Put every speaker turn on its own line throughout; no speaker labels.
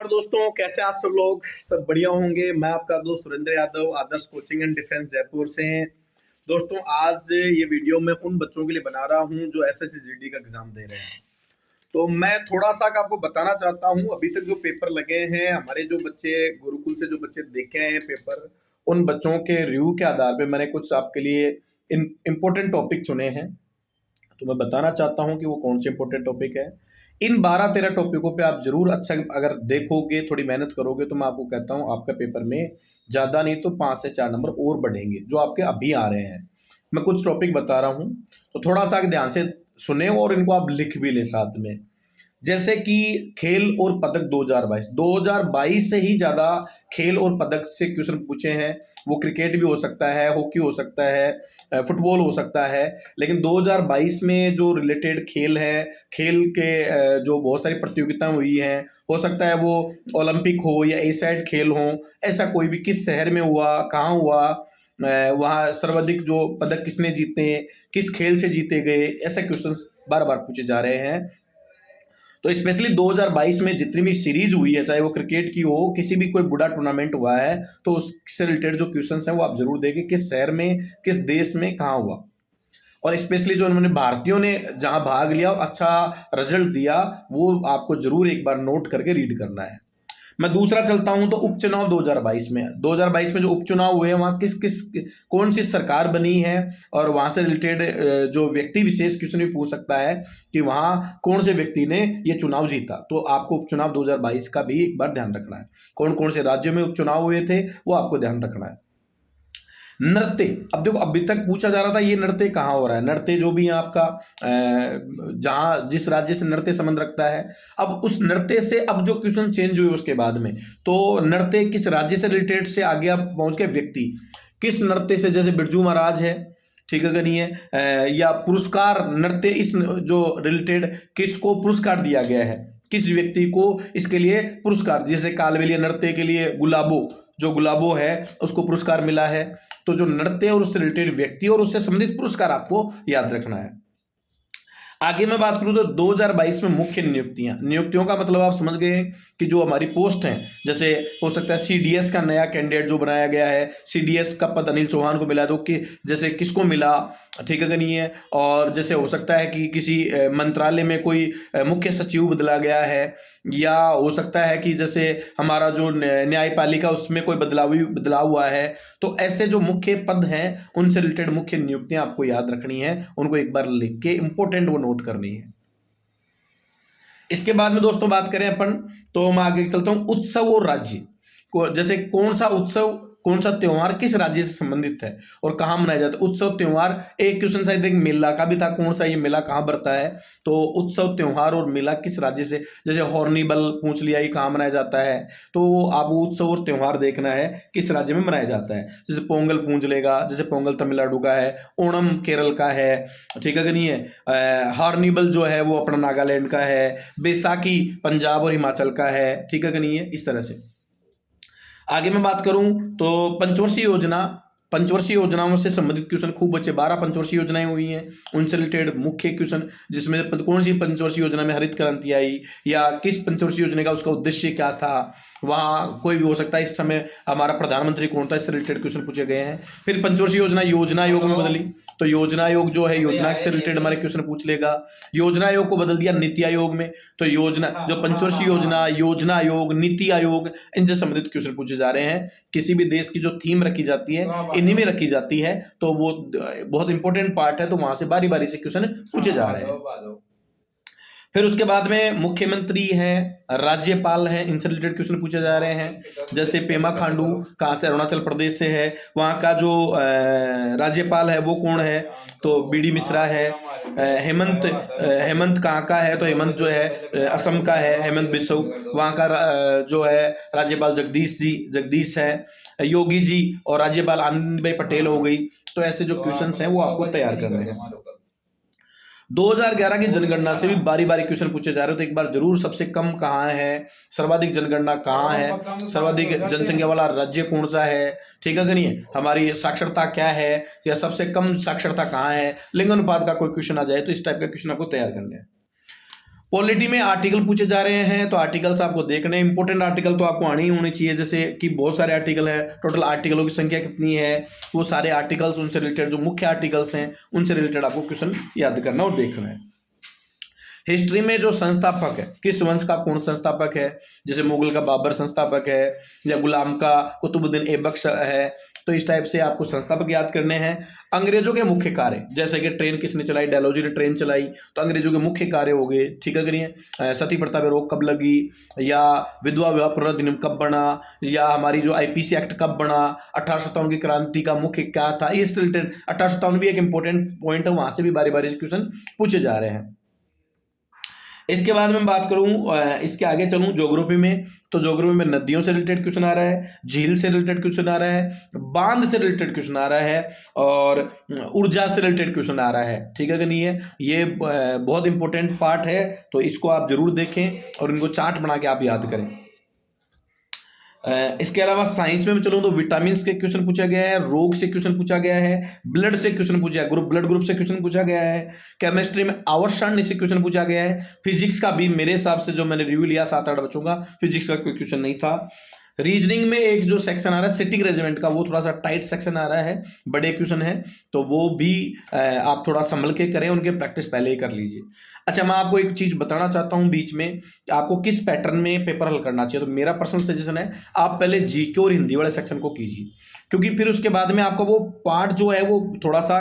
और दोस्तों, कैसे आप सब लोग सब बढ़िया होंगे। मैं आपका दोस्त सुरेंद्र यादव आदर्श कोचिंग एंड डिफेंस जयपुर से हैं। दोस्तों, आज ये वीडियो मैं उन बच्चों के लिए बना रहा हूं जो एसएससी जीडी का एग्जाम दे रहे हैं। तो मैं थोड़ा सा आपको बताना चाहता हूं, अभी तक जो पेपर लगे हैं, हमारे जो बच्चे गुरुकुल से जो बच्चे देखे हैं पेपर, उन बच्चों के रिव्यू के आधार पे मैंने कुछ आपके लिए इम्पोर्टेंट टॉपिक चुने हैं। तो मैं बताना चाहता हूं कि वो कौन से इंपॉर्टेंट टॉपिक है। इन 12-13 टॉपिकों पे आप जरूर अच्छा अगर देखोगे, थोड़ी मेहनत करोगे, तो मैं आपको कहता हूं आपका पेपर में ज़्यादा नहीं तो 5 से 4 नंबर और बढ़ेंगे जो आपके अभी आ रहे हैं। मैं कुछ टॉपिक बता रहा हूं, तो थोड़ा सा ध्यान से सुने और इनको आप लिख भी लें साथ में। जैसे कि खेल और पदक 2022 से ही ज़्यादा खेल और पदक से क्वेश्चन पूछे हैं। वो क्रिकेट भी हो सकता है, हॉकी हो सकता है, फुटबॉल हो सकता है। लेकिन 2022 में जो रिलेटेड खेल है, खेल के जो बहुत सारी प्रतियोगिताएं हुई हैं, हो सकता है वो ओलंपिक हो या एशियाड खेल हो, ऐसा कोई भी किस शहर में हुआ, कहाँ हुआ, वहाँ सर्वाधिक जो पदक किसने जीते, किस खेल से जीते गए, ऐसे क्वेश्चंस बार बार पूछे जा रहे हैं। तो स्पेशली 2022 में जितनी भी सीरीज हुई है, चाहे वो क्रिकेट की हो, किसी भी कोई बड़ा टूर्नामेंट हुआ है, तो उससे रिलेटेड जो क्वेश्चंस हैं वो आप जरूर देखें, किस शहर में, किस देश में, कहाँ हुआ। और स्पेशली जो उन्होंने भारतीयों ने जहां भाग लिया और अच्छा रिजल्ट दिया, वो आपको जरूर एक बार नोट करके रीड करना है। मैं दूसरा चलता हूं तो उपचुनाव 2022 में जो उपचुनाव हुए हैं, वहां किस किस कौन सी सरकार बनी है, और वहां से रिलेटेड जो व्यक्ति विशेष क्वेश्चन भी पूछ सकता है कि वहां कौन से व्यक्ति ने ये चुनाव जीता। तो आपको उपचुनाव 2022 का भी एक बार ध्यान रखना है। कौन कौन से राज्यों में उपचुनाव हुए थे वो आपको ध्यान रखना है। नृत्य, अब देखो, अभी तक पूछा जा रहा था ये नृत्य कहाँ हो रहा है। नृत्य जो भी है आपका जहां जिस राज्य से नृत्य संबंध रखता है, अब उस नृत्य से अब जो क्वेश्चन चेंज हुए उसके बाद में, तो नृत्य किस राज्य से रिलेटेड से आगे आप पहुंच गए, व्यक्ति किस नृत्य से, जैसे बिरजू महाराज है, ठीक है कि नहीं है, या पुरस्कार नृत्य इस जो रिलेटेड किसको पुरस्कार दिया गया है, किस व्यक्ति को इसके लिए पुरस्कार, जैसे कालबेलिया नृत्य के लिए गुलाबो, जो गुलाबो है उसको पुरस्कार मिला है। तो जो नृत्य और उससे रिलेटेड व्यक्ति और उससे संबंधित पुरस्कार आपको याद रखना है। आगे मैं बात करूं तो 2022 में मुख्य नियुक्तियों का मतलब आप समझ गए कि जो हमारी पोस्ट हैं, जैसे हो सकता है सीडीएस का नया कैंडिडेट जो बनाया गया है, सीडीएस का पद अनिल चौहान को मिला, तो कि जैसे किसको मिला, ठीक है कि नहीं है। और जैसे हो सकता है कि किसी मंत्रालय में कोई मुख्य सचिव बदला गया है, या हो सकता है कि जैसे हमारा जो न्यायपालिका उसमें कोई बदलाव हुआ है। तो ऐसे जो मुख्य पद हैं उनसे रिलेटेड मुख्य नियुक्तियां आपको याद रखनी है, उनको एक बार लिख के इंपॉर्टेंट वो नोट करनी है। इसके बाद में दोस्तों बात करें अपन, तो मैं आगे चलता हूं, उत्सव और राज्य को, जैसे कौन सा उत्सव, कौन सा त्योहार किस राज्य से संबंधित है और कहाँ मनाया जाता है। उत्सव त्योहार, एक क्वेश्चन शायद एक मेला का भी था, कौन सा ये मेला कहाँ बढ़ता है। तो उत्सव त्योहार और मेला किस राज्य से, जैसे हॉर्निबल पूछ लिया, ये कहाँ मनाया जाता है। तो आप उत्सव और त्योहार देखना है किस राज्य में मनाया जाता है। जैसे पोंगल पूछ लेगा, जैसे पोंगल तमिलनाडु का है, ओणम केरल का है, ठीक है कि नहीं है। हॉर्निबल जो है वो अपना नागालैंड का है, बैसाखी पंजाब और हिमाचल का है, ठीक है कि नहीं है। इस तरह से आगे मैं बात करूं तो पंचवर्षीय योजनाओं से संबंधित क्वेश्चन खूब बचे। 12 पंचवर्षीय योजनाएं हुई हैं, उनसे रिलेटेड मुख्य क्वेश्चन, जिसमें कौन सी पंचवर्षीय योजना में हरित क्रांति आई, या किस पंचवर्षीय योजना का उसका उद्देश्य क्या था, वहाँ कोई भी हो सकता है, इस समय हमारा प्रधानमंत्री कौन था, इससे रिलेटेड क्वेश्चन पूछे गए हैं। फिर पंचवर्षीय योजना योजना आयोग में बदली, तो योजना आयोग जो है योजना से रिलेटेड हमारे क्वेश्चन पूछ लेगा। योजना आयोग को बदल दिया नीति आयोग में, तो योजना जो पंचवर्षीय योजना, योजना आयोग, नीति आयोग, इनसे संबंधित क्वेश्चन पूछे जा रहे हैं। किसी भी देश की जो थीम रखी जाती है इन्हीं में रखी जाती है, तो वो बहुत इंपॉर्टेंट पार्ट है, तो वहां से बारी बारी से क्वेश्चन पूछे जा रहे हैं। फिर उसके बाद में मुख्यमंत्री हैं, राज्यपाल हैं, इनसे रिलेटेड क्वेश्चन पूछे जा रहे हैं। जैसे पेमा खांडू कहाँ से, अरुणाचल प्रदेश से है, वहाँ का जो राज्यपाल है वो कौन है, तो बीडी मिश्रा है। हेमंत कहाँ का है, तो हेमंत जो है असम का है, हेमंत बिस्व। वहाँ का जो है राज्यपाल जगदीश है। योगी जी और राज्यपाल आनंदीबेन पटेल हो गई। तो ऐसे जो क्वेश्चंस हैं वो आपको तैयार करने हैं। 2011 की जनगणना से भी बारी बारी क्वेश्चन पूछे जा रहे हो, तो एक बार जरूर सबसे कम कहाँ है, सर्वाधिक जनगणना कहाँ है, सर्वाधिक जनसंख्या वाला राज्य कौन सा है, ठीक है कि नहीं है, हमारी साक्षरता क्या है, या सबसे कम साक्षरता कहाँ है, लिंग अनुपात का कोई क्वेश्चन आ जाए, तो इस टाइप का क्वेश्चन आपको तैयार करने हैं। पॉलिटी में आर्टिकल पूछे जा रहे हैं, तो आर्टिकल्स आपको देखने, इंपॉर्टेंट आर्टिकल तो आपको आने ही होने चाहिए, जैसे कि बहुत सारे आर्टिकल है, टोटल आर्टिकलों की संख्या कितनी है, वो सारे आर्टिकल्स, उनसे रिलेटेड जो मुख्य आर्टिकल्स हैं उनसे रिलेटेड आपको क्वेश्चन याद करना और देखना है। हिस्ट्री में जो संस्थापक है, किस वंश का कौन संस्थापक है, जैसे मुगल का बाबर संस्थापक है या गुलाम का कुतुबुद्दीन ऐबक है, तो इस टाइप से आपको संस्थापक याद करने हैं। अंग्रेजों के मुख्य कार्य, जैसे कि ट्रेन किसने चलाई, डलहौजी ने ट्रेन चलाई, तो अंग्रेजों के मुख्य कार्य हो गए, ठीक है करिए। सती प्रथा पे रोक कब लगी, या विधवा विवाह प्रतिरोध अधिनियम कब बना, या हमारी जो आईपीसी एक्ट कब बना, 1857 की क्रांति का मुख्य क्या था, इससे रिलेटेड 1857 भी एक इंपॉर्टेंट पॉइंट है, वहां से भी बारी बारी क्वेश्चन पूछे जा रहे हैं। इसके बाद मैं बात करूं, इसके आगे चलूं ज्योग्राफी में, तो ज्योग्राफी में नदियों से रिलेटेड क्वेश्चन आ रहा है, झील से रिलेटेड क्वेश्चन आ रहा है, बांध से रिलेटेड क्वेश्चन आ रहा है, और ऊर्जा से रिलेटेड क्वेश्चन आ रहा है, ठीक है कि नहीं है। ये बहुत इंपॉर्टेंट पार्ट है, तो इसको आप जरूर देखें और इनको चार्ट बना के आप याद करें। इसके अलावा साइंस में भी चलूं तो विटामिन के क्वेश्चन पूछा गया है, रोग से क्वेश्चन पूछा गया है, ब्लड से क्वेश्चन पूछा है, ब्लड ग्रुप से क्वेश्चन पूछा गया है, केमिस्ट्री में आवर्षण से क्वेश्चन पूछा गया है, फिजिक्स का भी मेरे हिसाब से जो मैंने रिव्यू लिया 7-8 बच्चों का, फिजिक्स का कोई क्वेश्चन नहीं था। रीजनिंग में एक जो सेक्शन आ रहा है सिटिंग रेजिमेंट का, वो थोड़ा सा टाइट सेक्शन आ रहा है, बड़े क्वेश्चन है, तो वो भी आप थोड़ा संभल के करें, उनके प्रैक्टिस पहले ही कर लीजिए। अच्छा, मैं आपको एक चीज बताना चाहता हूं बीच में, आपको किस पैटर्न में पेपर हल करना चाहिए। तो मेरा पर्सनल सजेशन है, आप पहले जीके और हिंदी वाले सेक्शन को कीजिए, क्योंकि फिर उसके बाद में आपका वो पार्ट जो है वो थोड़ा सा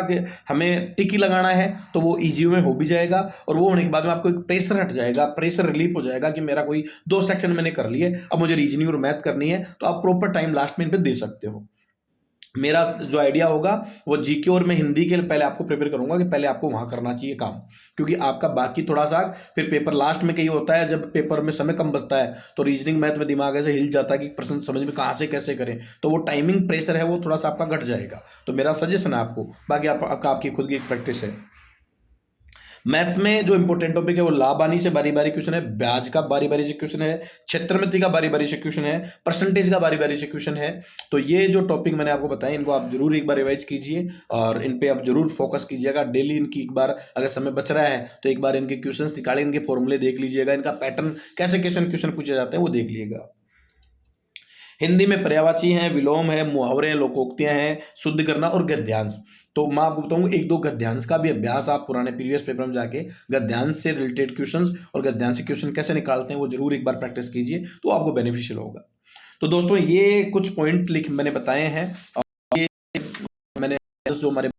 हमें टिकी लगाना है, तो वो इजी में हो भी जाएगा, और वो होने के बाद में आपको एक प्रेशर हट जाएगा, प्रेशर रिलीफ हो जाएगा कि मेरा कोई 2 सेक्शन मैंने कर लिए, अब मुझे रीजनिंग और मैथ करनी है, तो आप प्रॉपर टाइम लास्ट में इन पे दे सकते हो। मेरा जो आइडिया होगा वो जीके और मैं हिंदी के लिए पहले आपको प्रिपेयर करूंगा कि पहले आपको वहां करना चाहिए काम, क्योंकि आपका बाकी थोड़ा सा फिर पेपर लास्ट में कहीं होता है, जब पेपर में समय कम बचता है तो रीजनिंग मैथ में दिमाग ऐसे हिल जाता है कि प्रश्न समझ में कहाँ से कैसे करें, तो वो टाइमिंग प्रेशर है वो थोड़ा सा आपका घट जाएगा। तो मेरा सजेशन है आपको, बाकी आपकी खुद की प्रैक्टिस है। मैथ्स में जो इंपॉर्टेंट टॉपिक है वो लाभ हानि से बारी बारी क्वेश्चन है, ब्याज का बारी बारी से क्वेश्चन है, क्षेत्रमिति का बारी बारी से क्वेश्चन है, परसेंटेज का बारी बारी से क्वेश्चन है। तो ये जो टॉपिक मैंने आपको बताया, इनको आप जरूर एक बार रिवाइज कीजिए और इन पे आप जरूर फोकस कीजिएगा डेली। इनकी एक बार अगर समय बच रहा है तो एक बार इनके क्वेश्चन निकाले, इनके फॉर्मूले देख लीजिएगा, इनका पैटर्न कैसे क्वेश्चन पूछे जाते हैं वो देख लीजिएगा। हिंदी में पर्यायवाची हैं, विलोम है, मुहावरे हैं, लोकोक्तियां हैं, शुद्ध करना और गद्यांश। तो मैं आपको बताऊं, 1-2 गद्यांश का भी अभ्यास आप पुराने प्रीवियस पेपर में जाके गद्यांश से रिलेटेड क्वेश्चंस और गद्यांश से क्वेश्चन कैसे निकालते हैं वो जरूर एक बार प्रैक्टिस कीजिए, तो आपको बेनिफिशियल होगा। तो दोस्तों, ये कुछ पॉइंट मैंने बताए हैं, और ये मैंने जो हमारे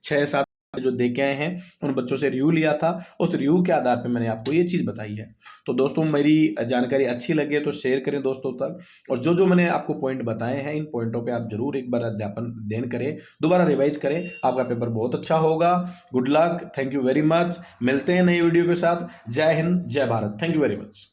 6-7 जो देखे हैं उन बच्चों से रिव्यू लिया था, उस रिव्यू के आधार पे मैंने आपको ये चीज़ बताई है। तो दोस्तों, मेरी जानकारी अच्छी लगे तो शेयर करें दोस्तों तक, और जो जो मैंने आपको पॉइंट बताए हैं इन पॉइंटों पे आप जरूर एक बार अध्ययन करें, दोबारा रिवाइज करें, आपका पेपर बहुत अच्छा होगा। Good luck, thank you very much. मिलते हैं नई वीडियो के साथ। जय हिंद, जय Bharat, thank you very much.